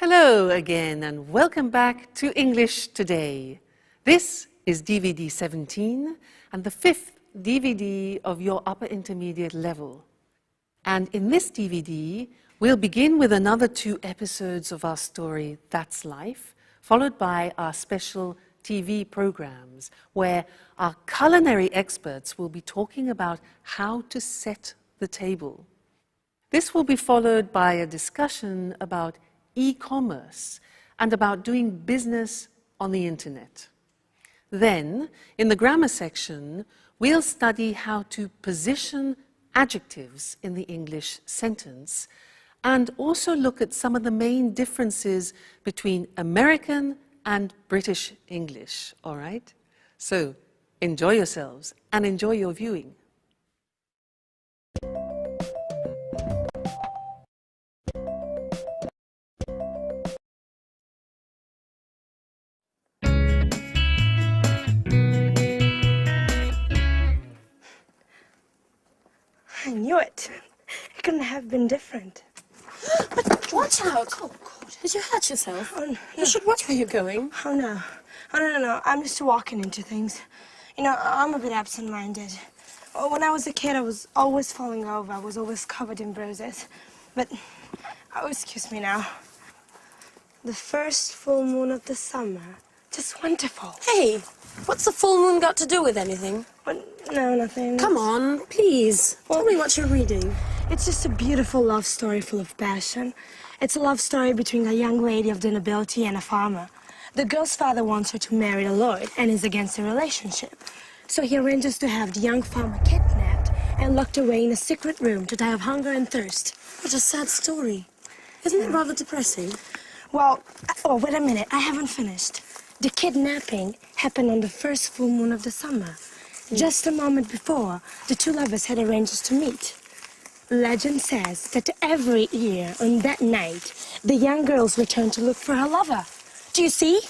Hello again and welcome back to English Today. This is DVD 17 and the fifth DVD of your upper intermediate level. And in this DVD, we'll begin with another 2 episodes of our story, That's Life, followed by our special TV programs, where our culinary experts will be talking about how to set the table. This will be followed by a discussion about e-commerce and about doing business on the internet. Then, in the grammar section, we'll study how to position adjectives in the English sentence and also look at some of the main differences between American and British English, all right? So, enjoy yourselves and enjoy your viewing. I knew it. It couldn't have been different. But watch out! Oh, God. Did you hurt yourself? Oh, no. You should watch where you're going. Oh, no. Oh, no. I'm just walking into things. You know, I'm a bit absent-minded. When I was a kid, I was always falling over. I was always covered in bruises. But, oh, excuse me now. The first full moon of the summer. Just wonderful. Hey, what's the full moon got to do with anything? No, nothing. Come on, please. Tell me what you're reading. It's just a beautiful love story full of passion. It's a love story between a young lady of the nobility and a farmer. The girl's father wants her to marry a lord and is against the relationship. So he arranges to have the young farmer kidnapped and locked away in a secret room to die of hunger and thirst. What a sad story. Isn't it rather depressing? Well, oh, wait a minute. I haven't finished. The kidnapping happened on the first full moon of the summer. Just a moment before, the 2 lovers had arranged to meet. Legend says that every year on that night, the young girls return to look for her lover. Do you see?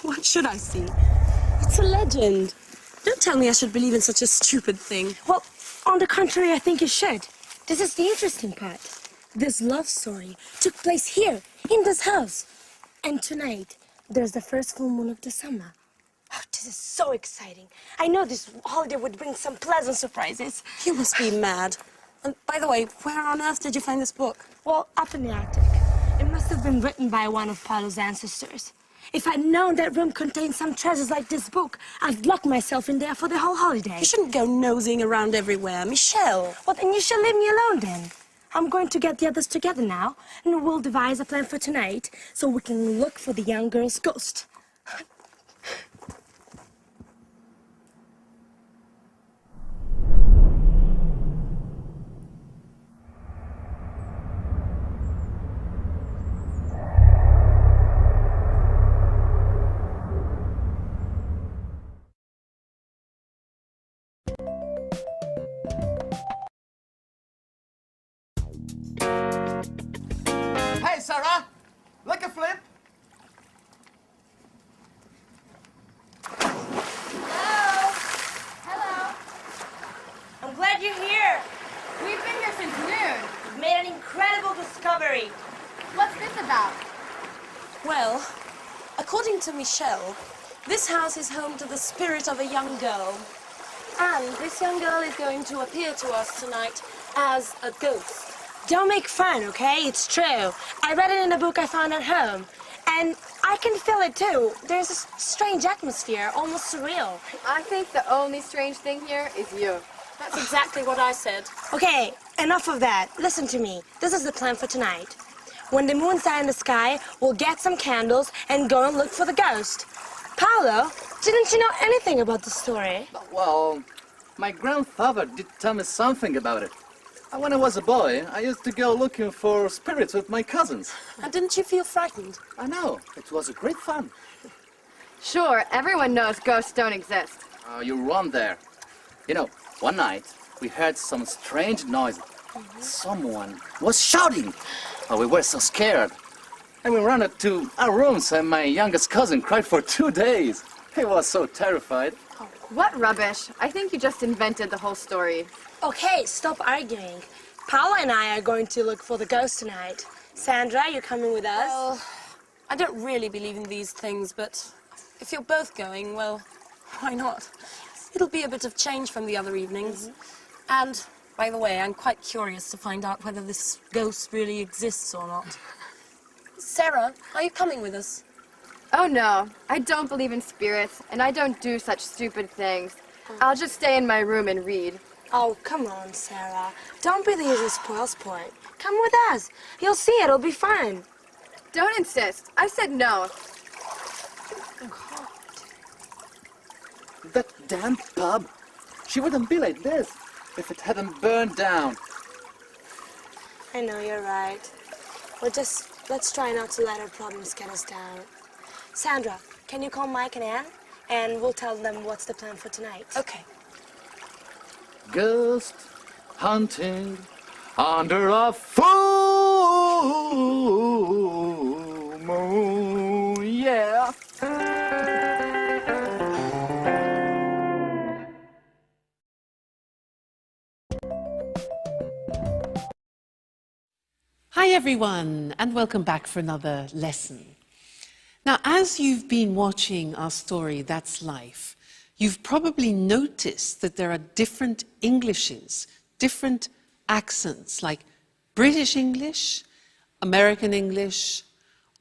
What should I see? It's a legend. Don't tell me I should believe in such a stupid thing. Well, on the contrary, I think you should. This is the interesting part. This love story took place here, in this house. And tonight, there's the first full moon of the summer. Oh, this is so exciting. I know this holiday would bring some pleasant surprises. You must be mad. And by the way, where on earth did you find this book? Well, up in the Arctic. It must have been written by one of Paolo's ancestors. If I'd known that room contained some treasures like this book, I'd lock myself in there for the whole holiday. You shouldn't go nosing around everywhere, Michelle. Well, then you should leave me alone then. I'm going to get the others together now, and we'll devise a plan for tonight so we can look for the young girl's ghost. Hey, Sarah! Like a flip? Hello. I'm glad you're here. We've been here since noon. We've made an incredible discovery. What's this about? Well, according to Michelle, this house is home to the spirit of a young girl. And this young girl is going to appear to us tonight as a ghost. Don't make fun, okay? It's true. I read it in a book I found at home. And I can feel it too. There's a strange atmosphere, almost surreal. I think the only strange thing here is you. That's exactly what I said. Okay, enough of that. Listen to me. This is the plan for tonight. When the moon's out in the sky, we'll get some candles and go and look for the ghost. Paolo, didn't you know anything about the story? Well, my grandfather did tell me something about it. When I was a boy, I used to go looking for spirits with my cousins. And didn't you feel frightened? I know, it was a great fun. Sure, everyone knows ghosts don't exist. Oh, you're wrong there. You know, one night, we heard some strange noise. Someone was shouting. Oh, we were so scared. And we ran up to our rooms and my youngest cousin cried for 2 days. He was so terrified. What rubbish. I think you just invented the whole story. Okay, stop arguing. Paolo and I are going to look for the ghost tonight. Sandra, you coming with us? Well, I don't really believe in these things, but if you're both going, well, why not? It'll be a bit of change from the other evenings. And, by the way, I'm quite curious to find out whether this ghost really exists or not. Sarah, are you coming with us? Oh no, I don't believe in spirits, and I don't do such stupid things. I'll just stay in my room and read. Oh, come on, Sarah. Don't be the usual spoil sport. Come with us. You'll see, it'll be fun. Don't insist. I said no. That damn pub. She wouldn't be like this if it hadn't burned down. I know, you're right. Let's try not to let our problems get us down. Sandra, can you call Mike and Anne? And we'll tell them what's the plan for tonight. Okay. Ghost hunting under a full moon, yeah. Hi everyone, and welcome back for another lesson. Now, as you've been watching our story, That's Life, you've probably noticed that there are different Englishes, different accents, like British English, American English,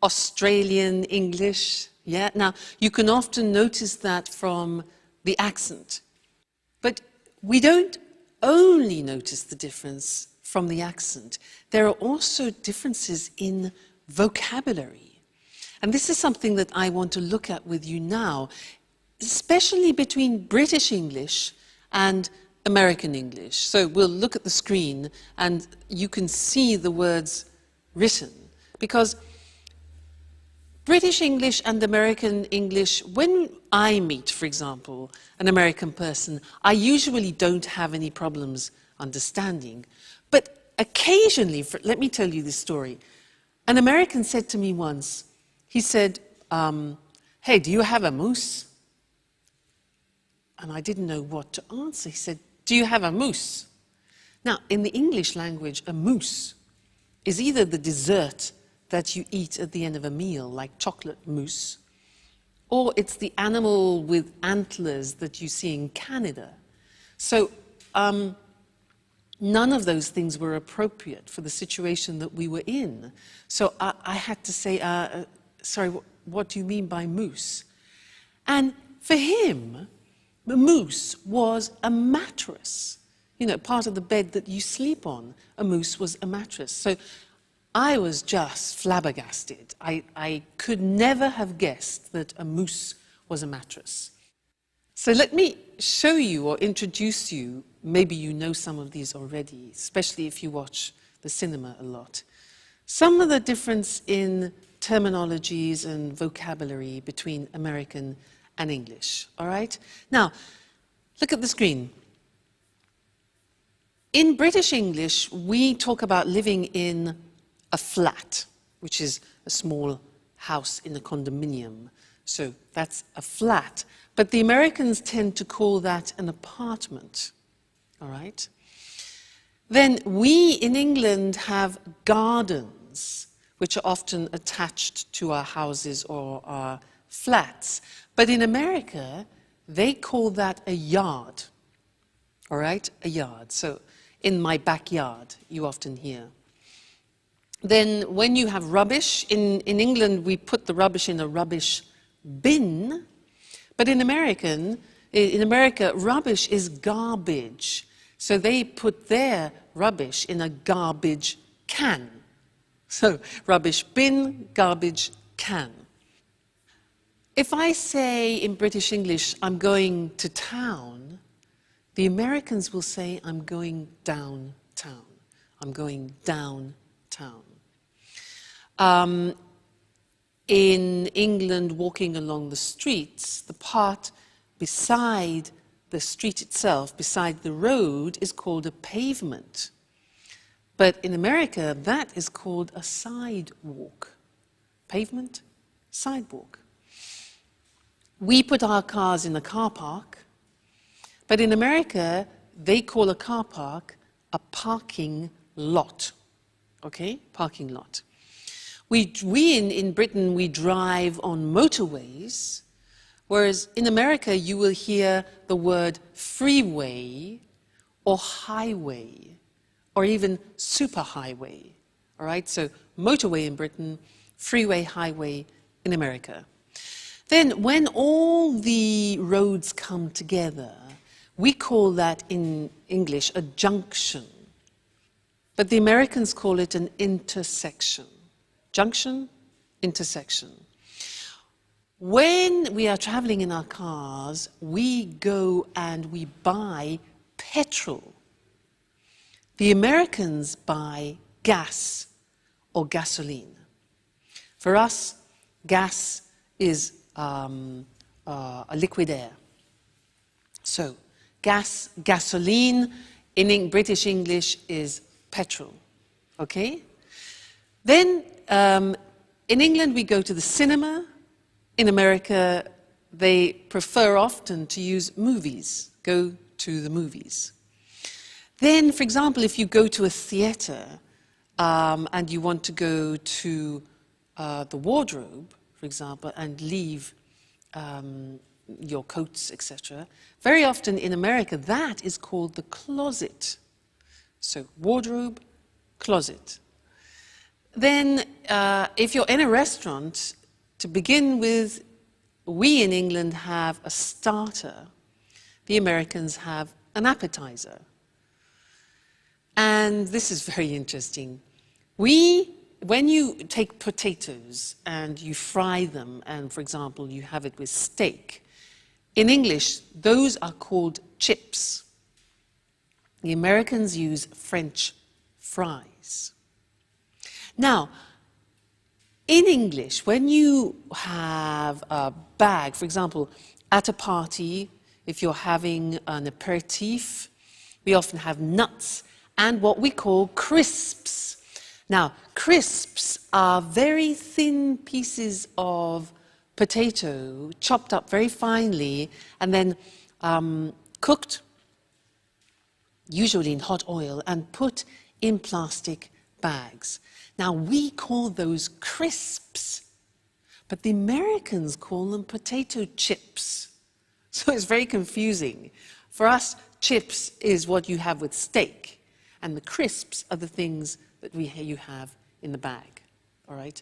Australian English. Yeah, now you can often notice that from the accent. But we don't only notice the difference from the accent. There are also differences in vocabulary. And this is something that I want to look at with you now, especially between British English and American English. So we'll look at the screen and you can see the words written. Because British English and American English, when I meet, for example, an American person, I usually don't have any problems understanding. But occasionally, let me tell you this story. An American said to me once, he said, hey, do you have a moose? And I didn't know what to answer. He said, do you have a moose? Now, in the English language, a moose is either the dessert that you eat at the end of a meal, like chocolate mousse, or it's the animal with antlers that you see in Canada. So none of those things were appropriate for the situation that we were in. So I had to say, sorry, what do you mean by moose? And for him, the moose was a mattress. You know, part of the bed that you sleep on, a moose was a mattress. So I was just flabbergasted. I could never have guessed that a moose was a mattress. So let me show you or introduce you, maybe you know some of these already, especially if you watch the cinema a lot. Some of the difference in terminologies and vocabulary between American and English, all right? Now, look at the screen. In British English, we talk about living in a flat, which is a small house in a condominium. So that's a flat. But the Americans tend to call that an apartment, all right? Then we in England have gardens, which are often attached to our houses or our flats. But in America, they call that a yard, all right? A yard. So in my backyard, you often hear. Then when you have rubbish, in England, we put the rubbish in a rubbish bin. But in America, rubbish is garbage. So they put their rubbish in a garbage can. So rubbish bin, garbage can. If I say in British English, I'm going to town, the Americans will say, I'm going downtown. I'm going downtown. In England, walking along the streets, the part beside the street itself, beside the road, is called a pavement. But in America, that is called a sidewalk. Pavement, sidewalk. We put our cars in a car park, but in America, they call a car park a parking lot. Okay? Parking lot. In Britain, we drive on motorways, whereas in America, you will hear the word freeway or highway or even superhighway. All right, so motorway in Britain, freeway, highway in America. Then when all the roads come together, we call that in English a junction. But the Americans call it an intersection. Junction, intersection. When we are traveling in our cars, we go and we buy petrol. The Americans buy gas or gasoline. For us, gas is a liquid air. So, gasoline in British English is petrol. Okay? Then, in England, we go to the cinema. In America, they prefer often to use movies, go to the movies. Then, for example, if you go to a theatre and you want to go to the wardrobe, for example, and leave your coats, etc., very often in America, that is called the closet. So, wardrobe, closet. Then, if you're in a restaurant, to begin with, we in England have a starter. The Americans have an appetizer. And this is very interesting. When you take potatoes and you fry them, and for example, you have it with steak, in English, those are called chips. The Americans use French fries. Now, in English, when you have a bag, for example, at a party, if you're having an aperitif, we often have nuts and what we call crisps. Now, crisps are very thin pieces of potato, chopped up very finely, and then cooked, usually in hot oil, and put in plastic bags. Now, we call those crisps, but the Americans call them potato chips. So it's very confusing. For us, chips is what you have with steak, and the crisps are the things that you have in the bag, all right?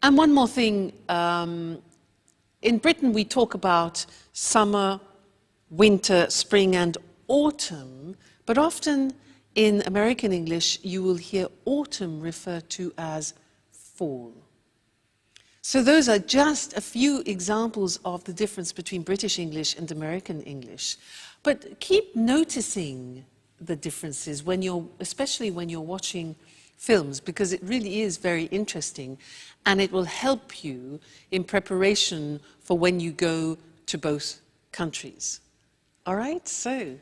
And one more thing, in Britain we talk about summer, winter, spring and autumn, but often in American English you will hear autumn referred to as fall. So those are just a few examples of the difference between British English and American English. But keep noticing the differences especially when you're watching films, because it really is very interesting and it will help you in preparation for when you go to both countries. All right, so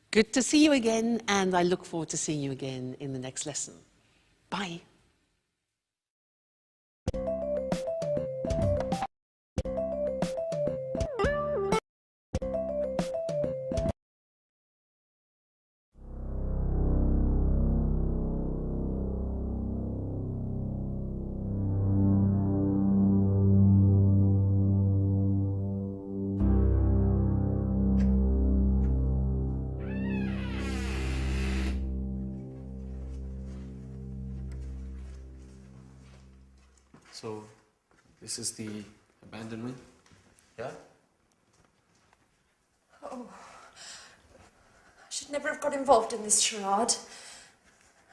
good to see you again, and I look forward to seeing you again in the next lesson. Bye. So, this is the abandonment? Yeah? Oh, I should never have got involved in this charade.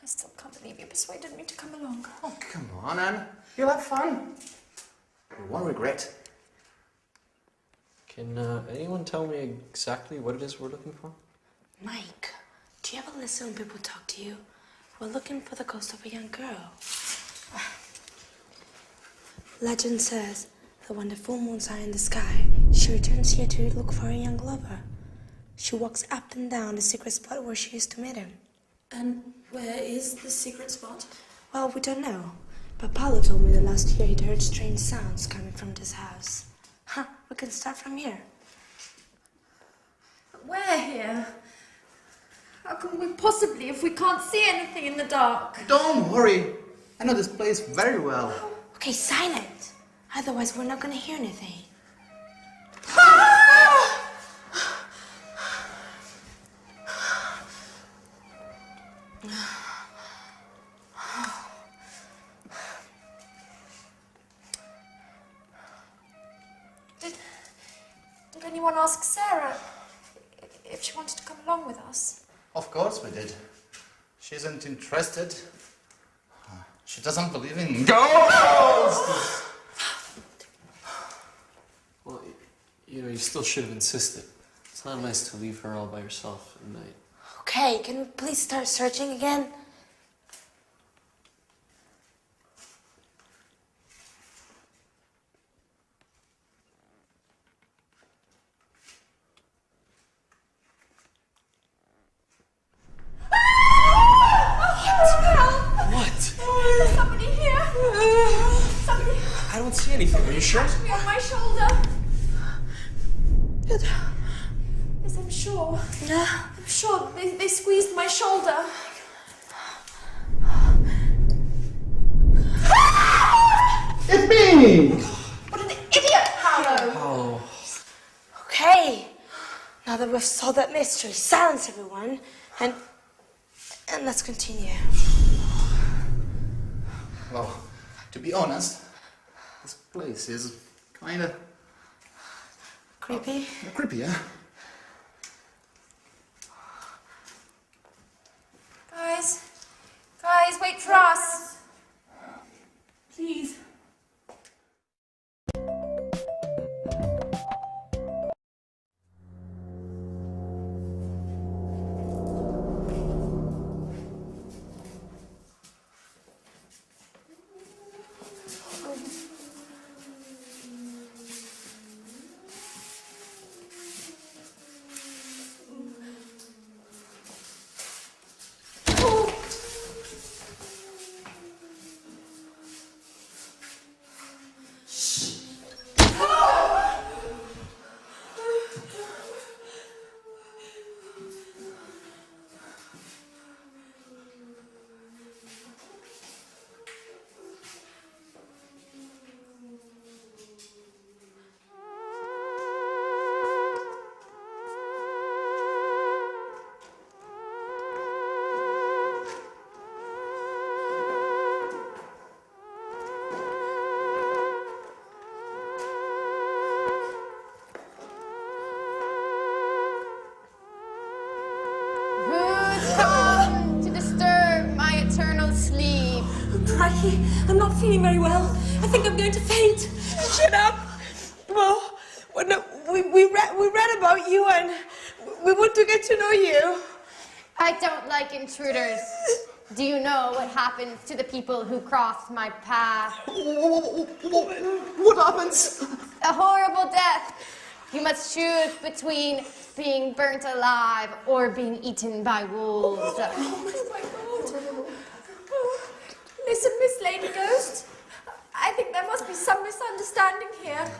I still can't believe you persuaded me to come along. Oh, come on, Anne. You'll have fun. You won't regret. Can anyone tell me exactly what it is we're looking for? Mike, do you ever listen when people talk to you? We're looking for the ghost of a young girl. Legend says that when the full moon's high in the sky, she returns here to look for a young lover. She walks up and down the secret spot where she used to meet him. And where is the secret spot? Well, we don't know. But Paolo told me that last year he'd heard strange sounds coming from this house. We can start from here. Where here? How can we possibly if we can't see anything in the dark? Don't worry. I know this place very well. Okay, silent. Otherwise, we're not gonna hear anything. Did anyone ask Sarah if she wanted to come along with us? Of course we did. She isn't interested. She doesn't believe in ghosts! Well, you know, you still should have insisted. It's not nice to leave her all by herself at night. Okay, can we please start searching again? There's somebody here. Somebody I don't see anything. Are you sure? touched me on my shoulder. Yes, I'm sure. I'm sure they squeezed my shoulder. It's me! What an idiot, Paolo! Oh. Okay. Now that we've solved that mystery, silence everyone, and let's continue. Well, to be honest, this place is kinda Creepy. creepy, yeah? Guys, wait for us. Please. Crikey, I'm not feeling very well. I think I'm going to faint. Shut up. Well, no, we read about you and we want to get to know you. I don't like intruders. Do you know what happens to the people who cross my path? What happens? A horrible death. You must choose between being burnt alive or being eaten by wolves. Oh my God. Listen, Miss Lady Ghost. I think there must be some misunderstanding here.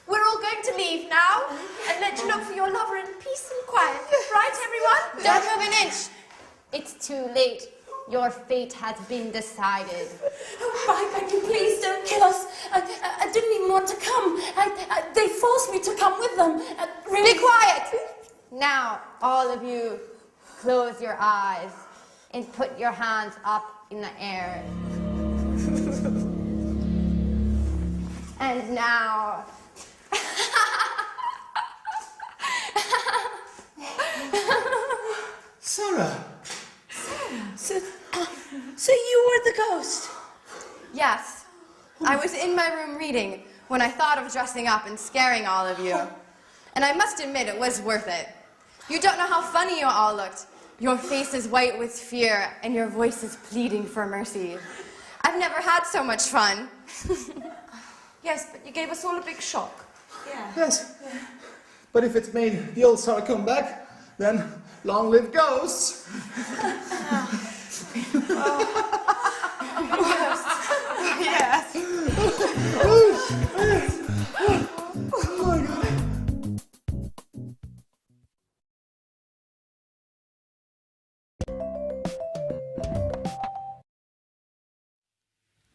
We're all going to leave now and let you look for your lover in peace and quiet. Right, everyone? Don't move an inch. It's too late. Your fate has been decided. Oh, I beg you, please don't kill us. I didn't even want to come. They forced me to come with them. Really. Be quiet! Now, all of you, close your eyes and put your hands up in the air. And now... Sarah! So you were the ghost? Yes. I was in my room reading when I thought of dressing up and scaring all of you. And I must admit, it was worth it. You don't know how funny you all looked. Your face is white with fear, and your voice is pleading for mercy. I've never had so much fun. Yes, but you gave us all a big shock. Yeah. Yes. But if it made the old Sarah come back, then long live ghosts! Yes.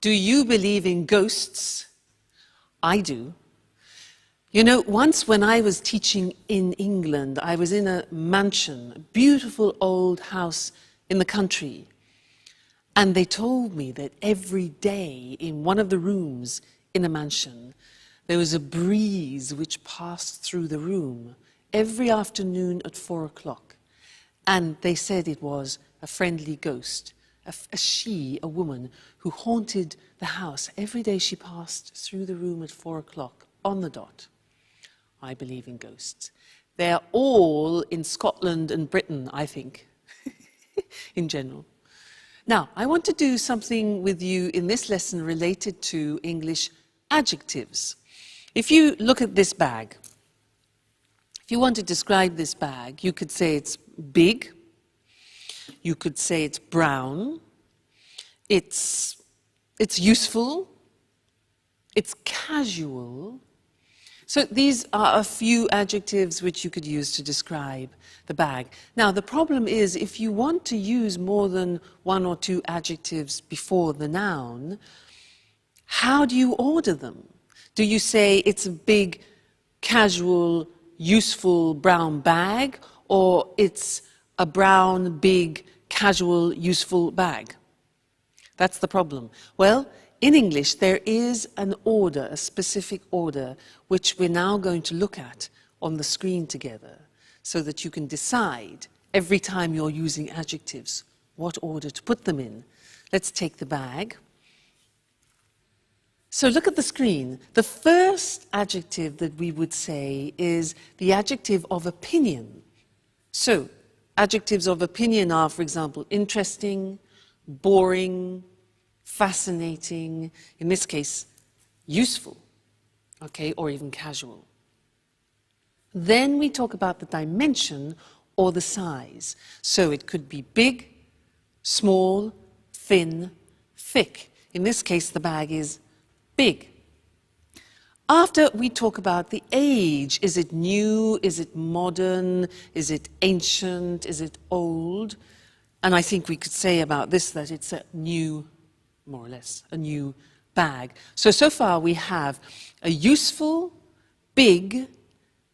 Do you believe in ghosts? I do. You know, once when I was teaching in England, I was in a mansion, a beautiful old house in the country. And they told me that every day in one of the rooms in the mansion, there was a breeze which passed through the room every afternoon at 4 o'clock. And they said it was a friendly ghost, a woman who haunted the house every day she passed through the room at 4 o'clock on the dot. I believe in ghosts. They're all in Scotland and Britain, I think, in general. Now, I want to do something with you in this lesson related to English adjectives. If you look at this bag, if you want to describe this bag, you could say it's big, you could say it's brown, it's useful, it's casual. So these are a few adjectives which you could use to describe the bag. Now, the problem is if you want to use more than one or two adjectives before the noun, how do you order them? Do you say it's a big, casual, useful brown bag, or it's a brown, big, casual, useful bag? That's the problem. Well, in English, there is an order, a specific order, which we're now going to look at on the screen together, so that you can decide every time you're using adjectives what order to put them in. Let's take the bag. So look at the screen. The first adjective that we would say is the adjective of opinion. So adjectives of opinion are, for example, interesting, boring, fascinating, in this case, useful, okay, or even casual. Then we talk about the dimension or the size. So it could be big, small, thin, thick. In this case, the bag is big. After, we talk about the age. Is it new? Is it modern? Is it ancient? Is it old? And I think we could say about this that it's a new, more or less, a new bag. So far we have a useful, big,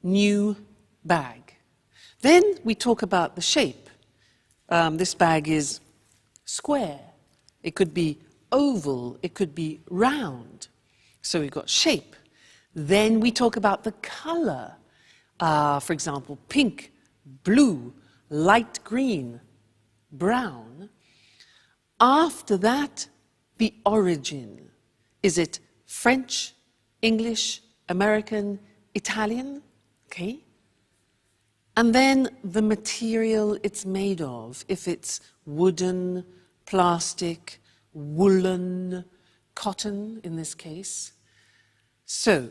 new bag. Then we talk about the shape. This bag is square. It could be oval. It could be round. So we've got shape. Then we talk about the color. For example, pink, blue, light green, brown. After that, the origin. Is it French, English, American, Italian? Okay. And then the material it's made of. If it's wooden, plastic, woolen, cotton in this case. So,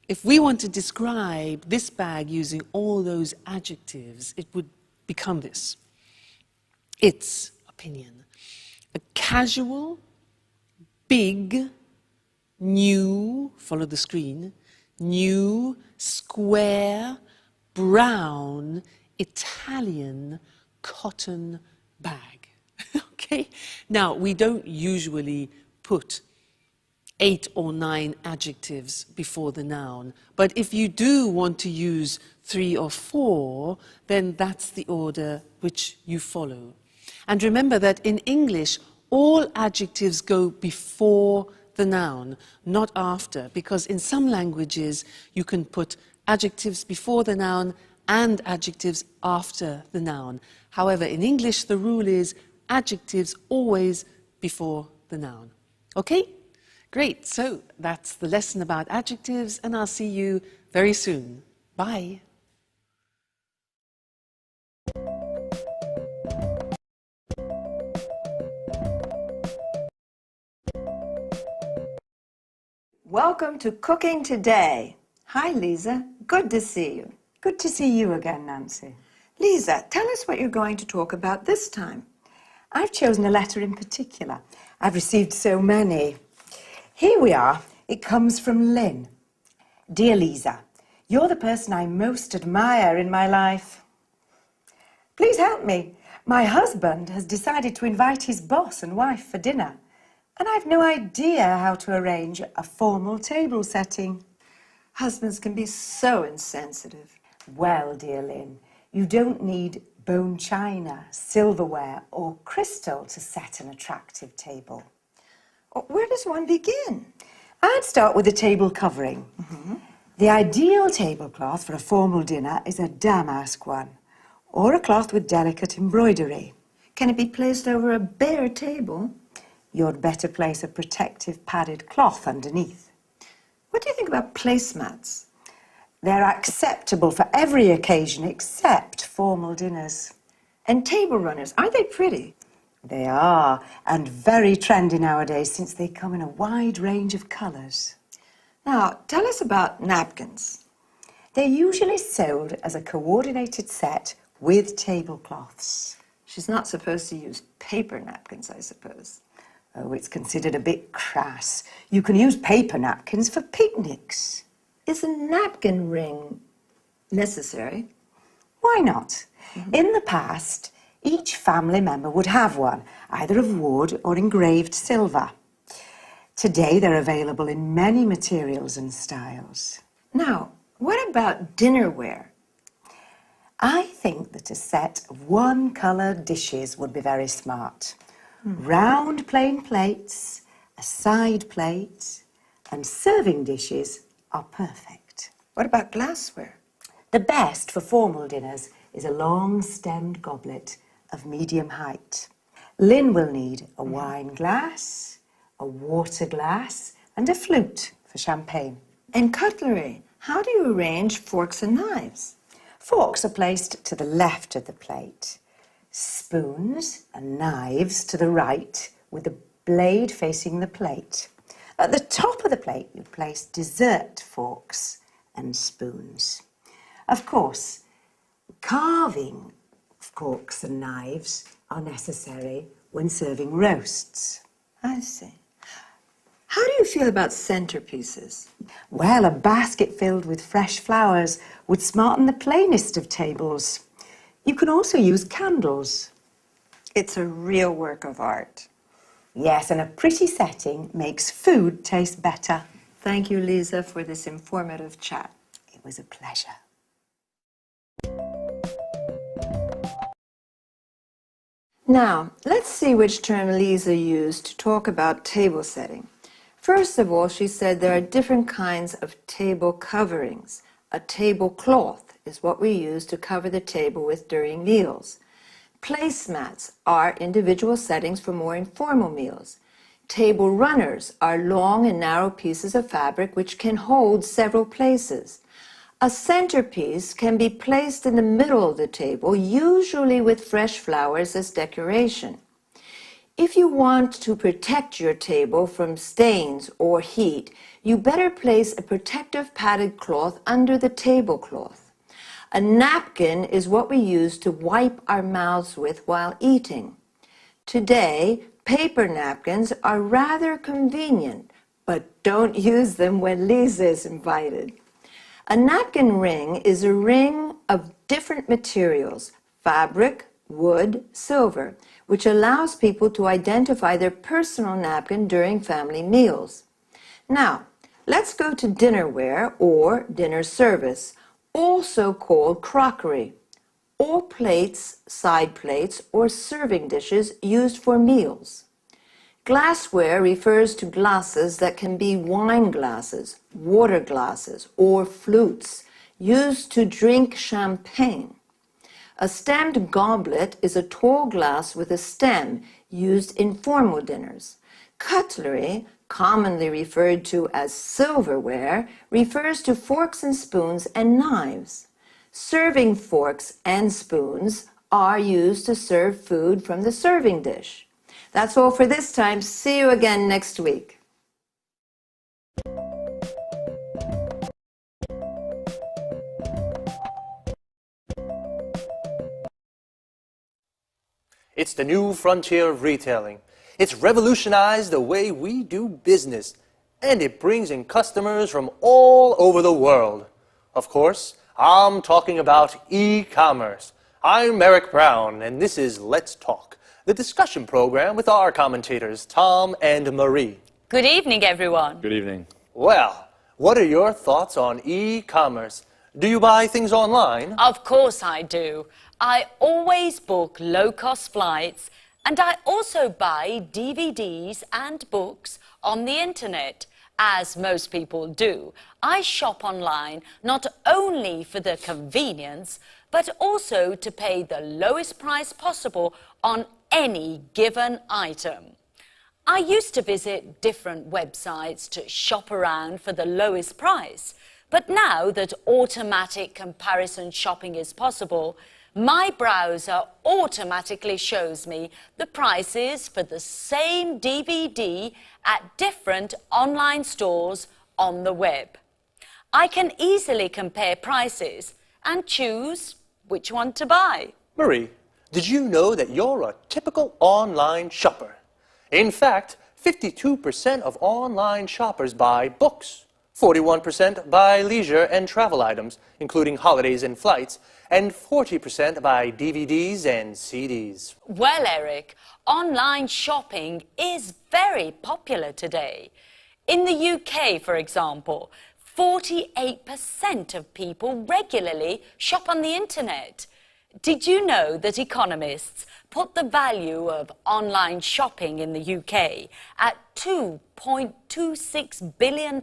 if we want to describe this bag using all those adjectives, it would become this. Its opinion. A casual, big, new, follow the screen, new, square, brown, Italian cotton bag. Okay? Now, we don't usually put 8 or 9 adjectives before the noun, but if you do want to use 3 or 4, then that's the order which you follow. And remember that in English, all adjectives go before the noun, not after, because in some languages you can put adjectives before the noun and adjectives after the noun. However, in English, the rule is adjectives always before the noun. Okay? Great. So that's the lesson about adjectives, and I'll see you very soon. Bye. Welcome to Cooking Today. Hi, Lisa. Good to see you. Good to see you again, Nancy. Lisa, tell us what you're going to talk about this time. I've chosen a letter in particular. I've received so many. Here we are. It comes from Lynn. Dear Lisa, you're the person I most admire in my life. Please help me. My husband has decided to invite his boss and wife for dinner. And I've no idea how to arrange a formal table setting. Husbands can be so insensitive. Well, dear Lynn, you don't need bone china, silverware or crystal to set an attractive table. Where does one begin? I'd start with the table covering. The ideal tablecloth for a formal dinner is a damask one, or a cloth with delicate embroidery. Can it be placed over a bare table? You'd better place a protective padded cloth underneath. What do you think about placemats? They're acceptable for every occasion except formal dinners. And table runners, aren't they pretty? They are, and very trendy nowadays since they come in a wide range of colours. Now, tell us about napkins. They're usually sold as a coordinated set with tablecloths. She's not supposed to use paper napkins, I suppose. Oh, it's considered a bit crass. You can use paper napkins for picnics. Is a napkin ring necessary? Why not? In the past, each family member would have one, either of wood or engraved silver. Today, they're available in many materials and styles. Now, what about dinnerware? I think that a set of one-colour dishes would be very smart. Round plain plates, a side plate, and serving dishes are perfect. What about glassware? The best for formal dinners is a long-stemmed goblet of medium height. Lynn will need a wine glass, a water glass, and a flute for champagne. And cutlery. How do you arrange forks and knives? Forks are placed to the left of the plate. Spoons and knives to the right, with the blade facing the plate. At the top of the plate, you place dessert forks and spoons. Of course, carving forks and knives are necessary when serving roasts. I see. How do you feel about centerpieces? Well, a basket filled with fresh flowers would smarten the plainest of tables. You can also use candles. It's a real work of art. Yes, and a pretty setting makes food taste better. Thank you, Lisa, for this informative chat. It was a pleasure. Now, let's see which term Lisa used to talk about table setting. First of all, she said there are different kinds of table coverings. A tablecloth is what we use to cover the table with during meals. Placemats are individual settings for more informal meals. Table runners are long and narrow pieces of fabric which can hold several places. A centerpiece can be placed in the middle of the table, usually with fresh flowers as decoration. If you want to protect your table from stains or heat, you better place a protective padded cloth under the tablecloth. A napkin is what we use to wipe our mouths with while eating. Today, paper napkins are rather convenient, but don't use them when Lisa is invited. A napkin ring is a ring of different materials, fabric, wood, silver, which allows people to identify their personal napkin during family meals. Now, let's go to dinnerware or dinner service, also called crockery, or plates, side plates, or serving dishes used for meals. Glassware refers to glasses that can be wine glasses, water glasses, or flutes used to drink champagne. A stemmed goblet is a tall glass with a stem used in formal dinners. Cutlery, commonly referred to as silverware, refers to forks and spoons and knives. Serving forks and spoons are used to serve food from the serving dish. That's all for this time. See you again next week. It's the new frontier of retailing. It's revolutionized the way we do business, and it brings in customers from all over the world. Of course, I'm talking about e-commerce. I'm Eric Brown, and this is Let's Talk, the discussion program with our commentators, Tom and Marie. Good evening, everyone. Good evening. Well, what are your thoughts on e-commerce? Do you buy things online? Of course I do. I always book low-cost flights, and I also buy DVDs and books on the internet, as most people do. I shop online not only for the convenience, but also to pay the lowest price possible on any given item. I used to visit different websites to shop around for the lowest price, but now that automatic comparison shopping is possible, my browser automatically shows me the prices for the same DVD at different online stores on the web. I can easily compare prices and choose which one to buy. Marie, did you know that you're a typical online shopper? In fact, 52% of online shoppers buy books, 41% buy leisure and travel items, including holidays and flights, and 40% buy DVDs and CDs. Well, Eric, online shopping is very popular today. In the UK, for example, 48% of people regularly shop on the internet. Did you know that economists put the value of online shopping in the UK at £2.26 billion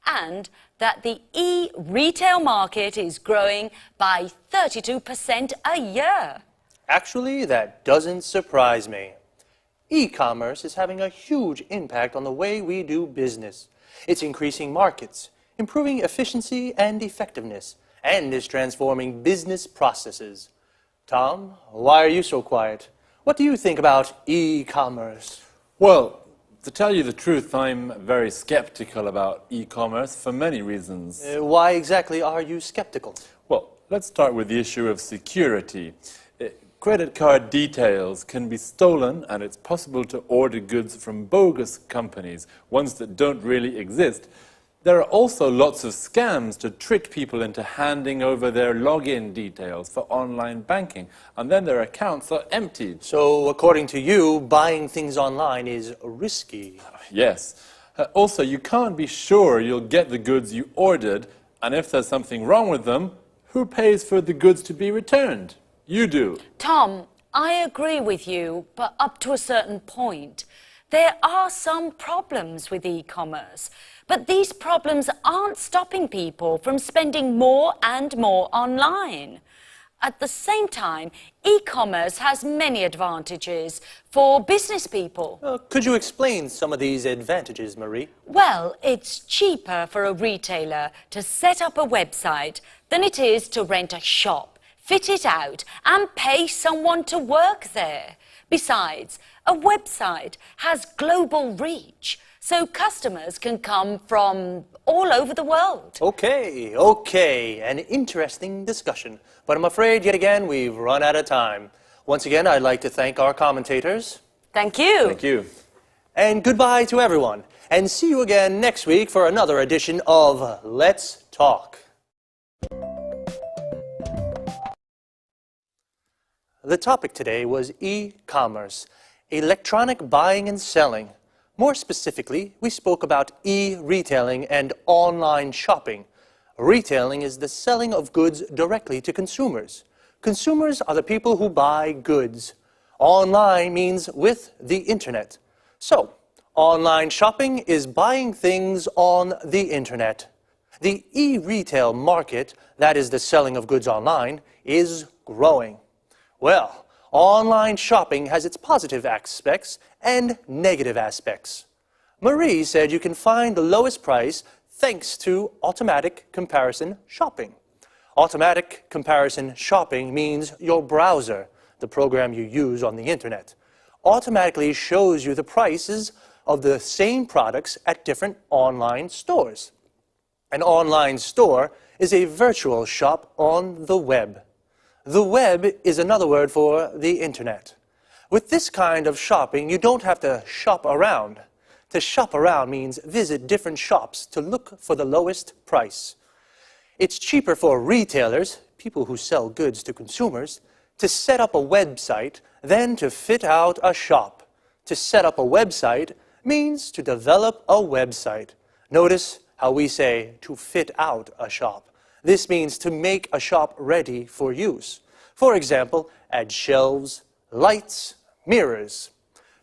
and that the e-retail market is growing by 32% a year? Actually, that doesn't surprise me. E-commerce is having a huge impact on the way we do business. It's increasing markets, improving efficiency and effectiveness, and is transforming business processes. Tom, why are you so quiet? What do you think about e-commerce? Well, to tell you the truth, I'm very skeptical about e-commerce for many reasons. Why exactly are you skeptical? Well, let's start with the issue of security. Credit card details can be stolen, and it's possible to order goods from bogus companies, ones that don't really exist. There are also lots of scams to trick people into handing over their login details for online banking, and then their accounts are emptied. So, according to you, buying things online is risky. Yes. Also, you can't be sure you'll get the goods you ordered, and if there's something wrong with them, who pays for the goods to be returned? You do. Tom, I agree with you, but up to a certain point. There are some problems with e-commerce, but these problems aren't stopping people from spending more and more online. At the same time, e-commerce has many advantages for business people. Could you explain some of these advantages, Marie? Well, it's cheaper for a retailer to set up a website than it is to rent a shop, fit it out, and pay someone to work there. Besides, a website has global reach, so customers can come from all over the world. Okay, an interesting discussion. But I'm afraid, yet again, we've run out of time. Once again, I'd like to thank our commentators. Thank you. Thank you. And goodbye to everyone. And see you again next week for another edition of Let's Talk. The topic today was e-commerce, electronic buying and selling. More specifically, we spoke about e-retailing and online shopping. Retailing is the selling of goods directly to consumers. Consumers are the people who buy goods. Online means with the internet. So, online shopping is buying things on the internet. The e-retail market, that is the selling of goods online, is growing. Well, online shopping has its positive aspects and negative aspects. Marie said you can find the lowest price thanks to automatic comparison shopping. Automatic comparison shopping means your browser, the program you use on the internet, automatically shows you the prices of the same products at different online stores. An online store is a virtual shop on the web. The web is another word for the internet. With this kind of shopping, you don't have to shop around. To shop around means visit different shops to look for the lowest price. It's cheaper for retailers, people who sell goods to consumers, to set up a website than to fit out a shop. To set up a website means to develop a website. Notice how we say to fit out a shop. This means to make a shop ready for use. For example, add shelves, lights, mirrors.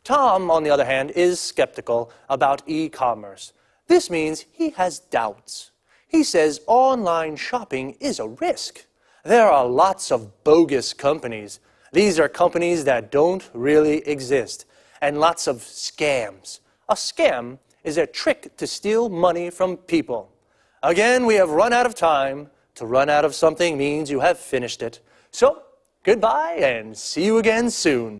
Tom, on the other hand, is skeptical about e-commerce. This means he has doubts. He says online shopping is a risk. There are lots of bogus companies. These are companies that don't really exist. And lots of scams. A scam is a trick to steal money from people. Again, we have run out of time. To run out of something means you have finished it. So, goodbye and see you again soon.